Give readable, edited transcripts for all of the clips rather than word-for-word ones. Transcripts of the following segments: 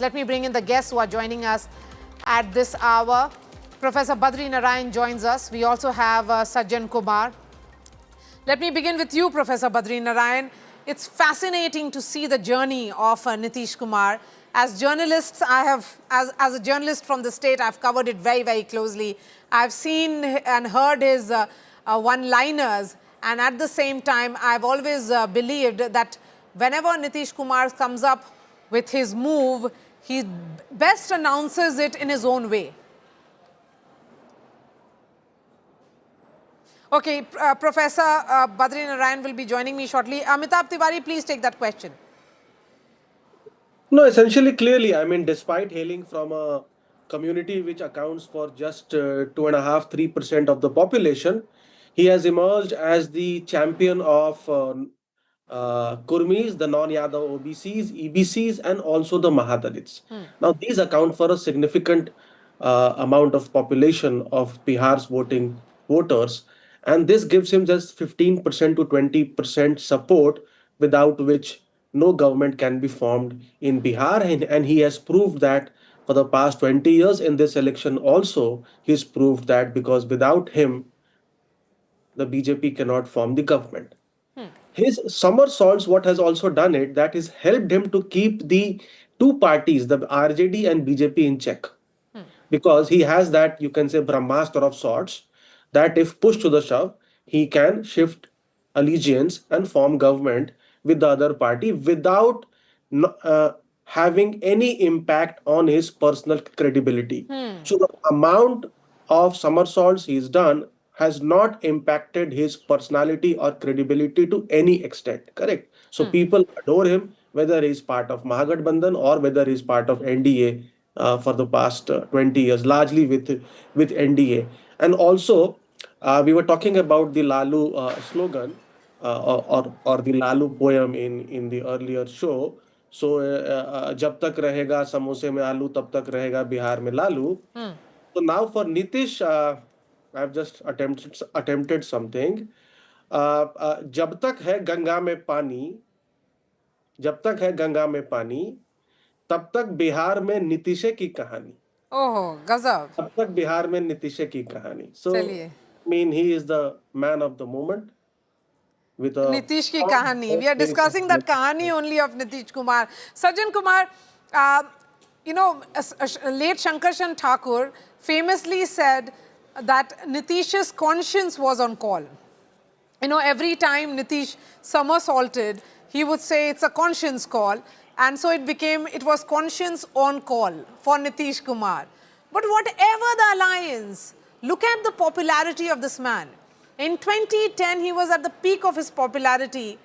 Let me bring in the guests who are joining us at this hour. Professor Badri Narayan joins us. We also have Sajjan Kumar. Let me begin with you, Professor Badri Narayan. It's fascinating to see the journey of Nitish Kumar. As journalists, as a journalist from the state, I've covered it very, very closely. I've seen and heard his one-liners, and at the same time, I've always believed that whenever Nitish Kumar comes up with his move, he best announces it in his own way. Okay, Professor Badri Narayan will be joining me shortly. Amitabh Tiwari, please take that question. No, essentially, clearly, I mean, despite hailing from a community which accounts for just 2.5%, 3% of the population, he has emerged as the champion of Kurmis, the non-Yadav OBCs, EBCs, and also the Mahadalits. Now, these account for a significant amount of population of Bihar's voters, and this gives him just 15% to 20% support, without which no government can be formed in Bihar. And he has proved that for the past 20 years in this election also, he's proved that because without him, the BJP cannot form the government. His somersaults, what has also done it, that is helped him to keep the two parties, the RJD and BJP, in check. Because he has that, you can say, Brahmastra of sorts, that if pushed to the shove, he can shift allegiance and form government with the other party without having any impact on his personal credibility. So the amount of somersaults he's done has not impacted his personality or credibility to any extent. Correct. So people adore him, whether he's part of Mahagathbandhan or whether he's part of NDA for the past 20 years, largely with NDA. And also, we were talking about the Lalu slogan or the Lalu poem in the earlier show. So, जब तक रहेगा समोसे में आलू तब तक रहेगा बिहार में Lalu. So now for Nitish, I've just attempted something. जब तक है गंगा में पानी, जब तक है गंगा में पानी, तब तक बिहार में नीतीशे की कहानी. Oh, Gazab. तब तक बिहार में नीतीशे की कहानी. So, Chaliye. I mean, he is the man of the moment with a Nitish ki kahani. We are discussing that kahani only of Nitish Kumar. Sajjan Kumar, late Shankarshan Thakur famously said that Nitish's conscience was on call. Every time Nitish somersaulted, he would say it's a conscience call. And so it was conscience on call for Nitish Kumar. But whatever the alliance, look at the popularity of this man. In 2010, he was at the peak of his popularity.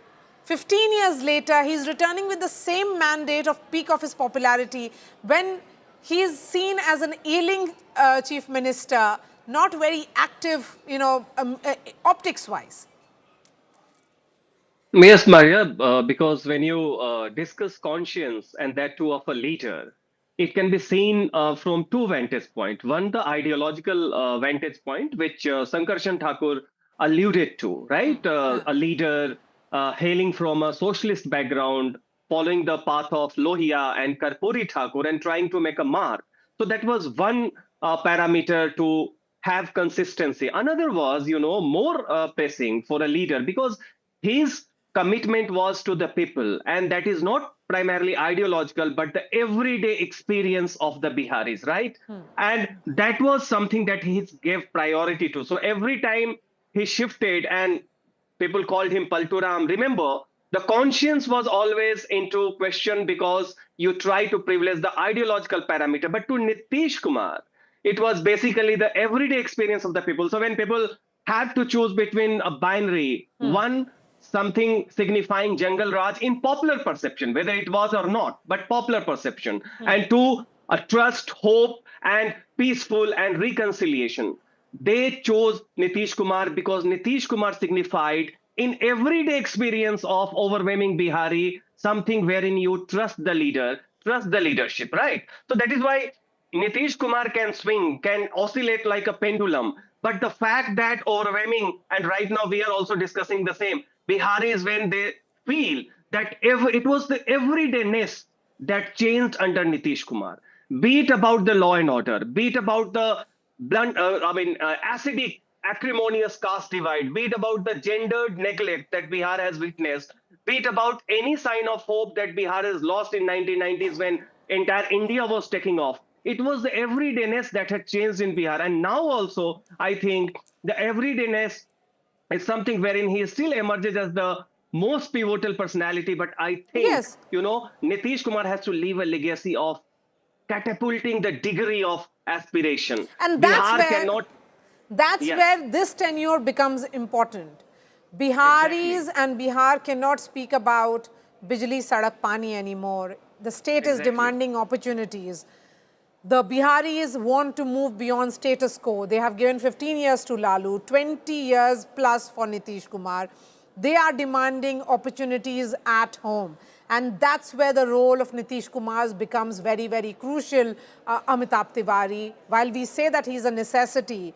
15 years later, he's returning with the same mandate of peak of his popularity when he is seen as an ailing chief minister, not very active, optics-wise. Yes, Maria, because when you discuss conscience and that too of a leader, it can be seen from two vantage points. One, the ideological vantage point, which Sankarshan Thakur alluded to, right? A leader hailing from a socialist background, following the path of Lohia and Karpuri Thakur and trying to make a mark. So that was one parameter to have consistency. Another was, more pressing for a leader because his commitment was to the people, and that is not primarily ideological, but the everyday experience of the Biharis, right? And that was something that he gave priority to. So every time he shifted and people called him Palturam, remember, the conscience was always into question because you try to privilege the ideological parameter. But to Nitish Kumar, it was basically the everyday experience of the people. So when people have to choose between a binary, one, something signifying Jungle Raj in popular perception, whether it was or not, but popular perception, and two, a trust, hope, and peaceful and reconciliation. They chose Nitish Kumar because Nitish Kumar signified in everyday experience of overwhelming Bihari something wherein you trust the leader, trust the leadership, right? So that is why Nitish Kumar can swing, can oscillate like a pendulum. But the fact that overwhelming, and right now we are also discussing the same, Biharis, when they feel that it was the everydayness that changed under Nitish Kumar. Be it about the law and order, be it about the acidic, acrimonious caste divide, be it about the gendered neglect that Bihar has witnessed, be it about any sign of hope that Bihar has lost in 1990s when entire India was taking off. It was the everydayness that had changed in Bihar. And now also, I think the everydayness is something wherein he still emerges as the most pivotal personality. But I think, Yes. Nitish Kumar has to leave a legacy of catapulting the degree of aspiration. And Bihar cannot. that's Yes, where this tenure becomes important. exactly. Biharis and Bihar cannot speak about Bijli Sadak Pani anymore. The state is Exactly. demanding opportunities. The Biharis want to move beyond status quo. They have given 15 years to Lalu, 20 years plus for Nitish Kumar. They are demanding opportunities at home. And that's where the role of Nitish Kumar becomes very, very crucial, Amitabh Tiwari. While we say that he's a necessity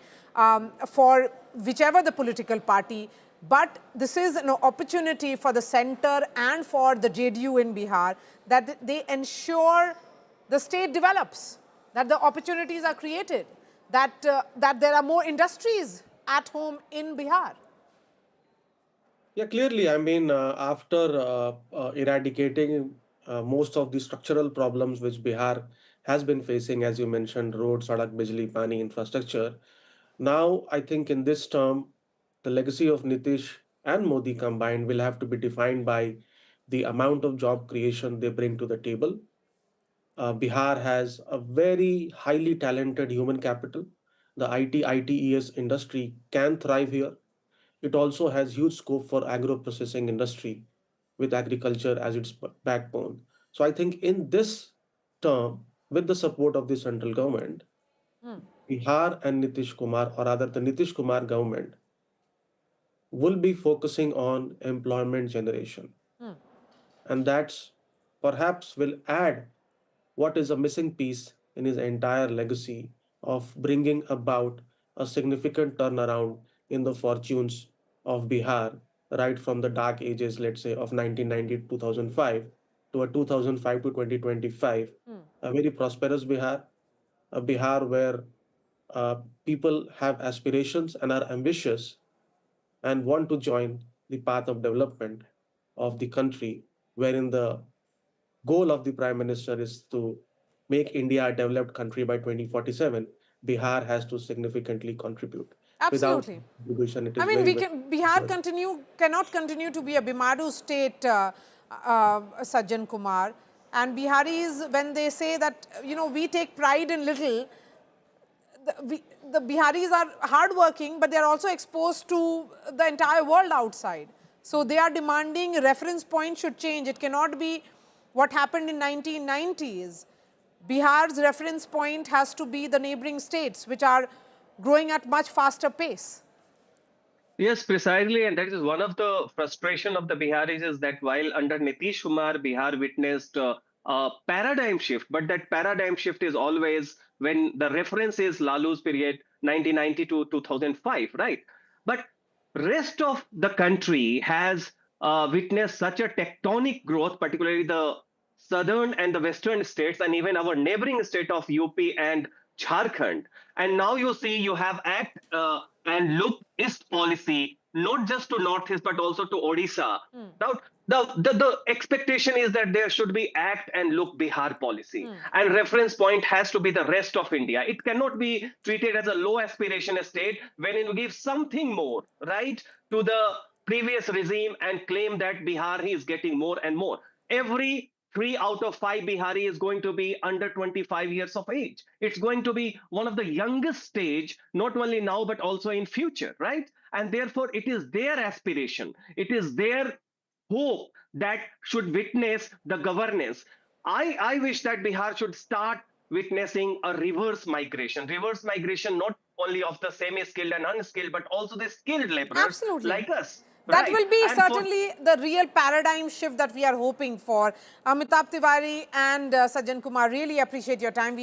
for whichever the political party, but this is an opportunity for the center and for the JDU in Bihar that they ensure the state develops, that the opportunities are created, that, that there are more industries at home in Bihar. Yeah, clearly. I mean, after eradicating most of the structural problems which Bihar has been facing, as you mentioned, road, sadak, bijli, pani, infrastructure. Now, I think in this term, the legacy of Nitish and Modi combined will have to be defined by the amount of job creation they bring to the table. Bihar has a very highly talented human capital. The ITES industry can thrive here. It also has huge scope for agro-processing industry with agriculture as its backbone. So I think in this term, with the support of the central government, Bihar and Nitish Kumar, or rather the Nitish Kumar government, will be focusing on employment generation. And that's perhaps will add what is a missing piece in his entire legacy of bringing about a significant turnaround in the fortunes of Bihar, right from the dark ages, let's say, of 1990 to 2005 to a 2005 to 2025, a very prosperous Bihar, a Bihar where uh, people have aspirations and are ambitious and want to join the path of development of the country, wherein the goal of the Prime Minister is to make India a developed country by 2047. Bihar has to significantly contribute. Without Absolutely. contribution, it I is mean, very, we very can, Bihar difficult. cannot continue to be a Bimadu state, Sajjan Kumar. And Biharis, when they say that, we take pride in little, the Biharis are hardworking, but they are also exposed to the entire world outside. So they are demanding reference point should change. It cannot be what happened in 1990s. Bihar's reference point has to be the neighboring states, which are growing at much faster pace. Yes, precisely, and that is one of the frustration of the Biharis is that while under Nitish Kumar, Bihar witnessed a paradigm shift, but that paradigm shift is always when the reference is Lalu's period, 1990 to 2005, right? But rest of the country has witnessed such a tectonic growth, particularly the southern and the western states, and even our neighboring state of UP and Jharkhand. And now you see you have Act and Look East policy, not just to Northeast, but also to Odisha. Now, the expectation is that there should be Act and Look Bihar policy. And reference point has to be the rest of India. It cannot be treated as a low aspiration state when you give something more, right, to the previous regime and claim that Bihar is getting more and more. Every 3 out of 5 Bihari is going to be under 25 years of age. It's going to be one of the youngest stage, not only now, but also in future, right? And therefore, it is their aspiration. It is their hope that should witness the governance. I wish that Bihar should start witnessing a reverse migration not only of the semi-skilled and unskilled, but also the skilled laborers Absolutely. like us, That right? will be And for certainly the real paradigm shift that we are hoping for. Amitabh Tiwari and Sajjan Kumar, really appreciate your time.